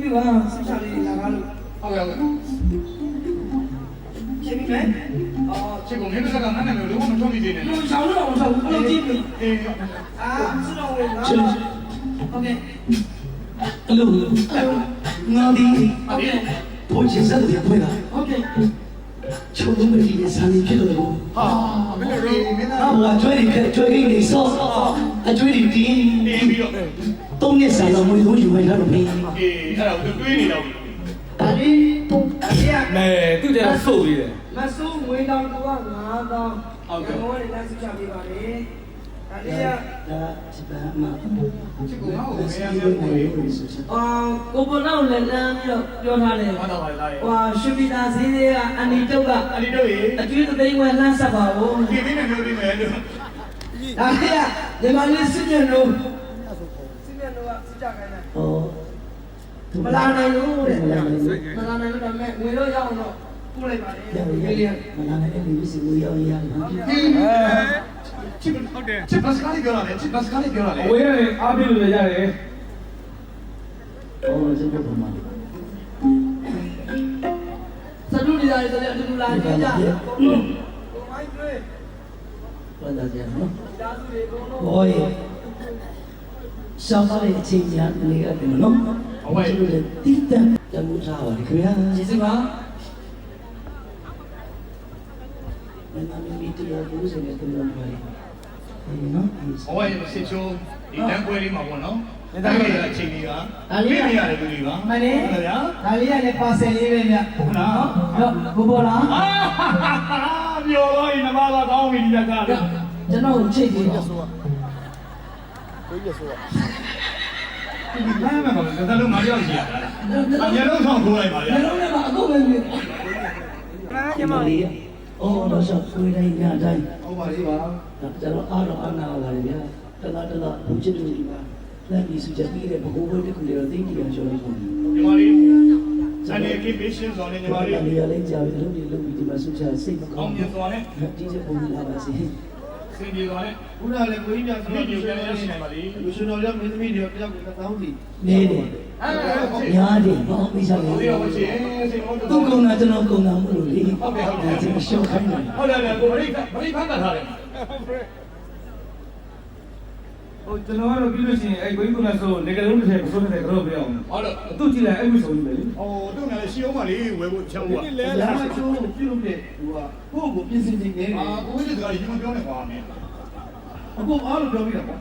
ဒီပါဆက်ချလေးလာကားလို့ဟုတ်ကဲ့ရှင်းပြီမယ်ချစ်ကုန်မင်းတို့ကငါနာမည်လုံးဝမထွန်းပြီးနေတယ်လူချောင်းတော့မဆောက်ဘူးလို့ကြည့်ပြီအေးစတော့ဝင်ငါဟုတ်ကဲ့အလိုငါဒီဘိုးချစ်စတဲ့ဖွင့်လာဟုတ်ကဲ့ချုံလုံးမကြီးရဲ့စာနေဖြစ်လို့ဟာမင်းတို့မင်းသားအဘွားကျွေးနေကျွေးနေစောအကျွေးတွေတင်းပြီးတော့သုံးနှစ်စာလောက်မွေးဆုံးယူခိုင်းထားလို့မင်းအေးအဲ့ဒါကိုတွေးနေတော့ဒါလေးမဲသူ့တဲ့ဆုပ်ပြီးတယ်မဆိုးငွေတောင်သူက9000ဟုတ်ကဲ့ဘောလေးလက်စချပေးပါလေဒါလေးဒါချစ်ပါမချစ်ကုန်ငါ့ကိုမင်းရမျိုးကိုကိုဘလောက်လက်လန်းပြီးတော့ပြောထားတယ်ဟုတ်တော့ပါလားဟွာရွှေပြည်သာဈေးတွေကအန်ဒီတုတ်ကအန်ဒီတုတ်ရေအကျွေးသိန်းဝယ်လှမ်းဆက်ပါဦးဒီနေ့မျိုးလေးမယ်လို့ဒါလေးညီမလေးစစ်မြတ်လို့စစ်မြတ်လို့ကစစ်ကြခိုင်းတာဟောမလာနိုင်လို့တဲ့မလာနိုင်လို့ဒါမဲ့ငွေတော့ရအောင်တော့ပို့လိုက်ပါလေမလာနိုင်အဲ့ဒီစီကိုရောက်ရအောင်ချစ်ဟုတ်တယ်ချစ်ဘတ်စကားလေးပြောရတယ်ချစ်ဘတ်စကားလေးပြောရတယ်အဝေးကနေအားပေးလို့ရတယ်ဟောစပ်ပေါ်မှာစတူဒီသားတွေဆိုလည်းအတူတူလာကြကြကိုမိုင်းတွေဘာသာကြနော်ဒါစုတွေကုန်လို့ဟောရေရှောင်းထားတဲ့အချိန်ညာနေရတယ်နော်အဝဲတိတန်တမှုထားပါလေခင်ဗျာကျေးဇူးပါမင်းသမီးတရားကိုစနေတယ်လို့ပြောတယ်နော်အဝဲစစ်ချိုးဒီတန်းပွဲလေးမှာပေါ့နော်ဒါလေးကအချိန်ကြီးကလေးနေရတယ်လူတွေပါမှန်တယ်ဟုတ်ဗျာဒါလေးကလည်းပါဆယ်လေးပဲဗျဟုတ်လားဟုတ်ဘောလားပြောတော့ဒီနမသာကောင်းပြီဒီကကားကျွန်တော်ကိုချိတ်ပြီးတော့ဒီဘာမှမဟုတ်ဘူးဒါလုံးငါကြောက်ကြည့်ရတာအမျက်လုံးဆောင်ခိုးလိုက်ပါဗျာမျက်လုံးထဲမှာအခုပဲမြင်ညီမလေးအော်တော့ဆောက်ခွေးတိုင်းညတိုင်းဟုတ်ပါလေပါကျွန်တော်အားတော့အနာပါလေဗျာတလားဘုချစ်တူဒီပါလက်ပြီးစုချက်ပြီးတဲ့ဘကိုးဘွဲတစ်ခုလေးတော့သိကြအောင်ရှောလို့ပေါ့ညီမလေးအနေကိပေးရှင်းစော်နေညီမလေးနေရာလေးကြာပြီလုပ်ပြီးဒီမှာစုချက်စိတ်မကောင်းဘူးစော်နဲ့ဒီချက်ပုံလာပါစေစင်ပြေသွားတယ်ခုနလည်းကိုကြီးများဆိုတော့ဒီလိုရရှိနိုင်ပါလေလူရှင်တော်ရောမင်းသမီးတွေတယောက်ကို1000စီနေတယ်ညားတယ်ဘာမှမစားဘူးသူကုန်းတာကျွန်တော်ကုန်းတာမလို့လေဟုတ်ကဲ့ဟုတ်ကဲ့ကျွန်တော်ရှော့ခိုင်းတယ်ဟုတ်တယ်ကိုမရိဖမ်းတာထားတယ်ဟိုကျွန်တော်ကတော့ပြီးလို့ရှိရင်အဲ့ကိုကြီးကဆိုနေကလေးတစ်ထည့်ပစိုးတဲ့ကတော့ပြောင်းဟုတ်လို့သူ့ကြည့်လိုက်အဲ့လိုဆိုနေတယ်လေဟိုသူ့ကလည်းရှီအောင်ပါလေဝယ်ဖို့ချောင်းကဒီလဲလာမချိုးပြုလုပ်တဲ့ဟိုကကိုယ့်ကိုပြင်ဆင်နေတယ်ကိုကြီးကဒီမှာပြောနေပါမယ်အခုအားလို့ပြောပြီးတာပေါ့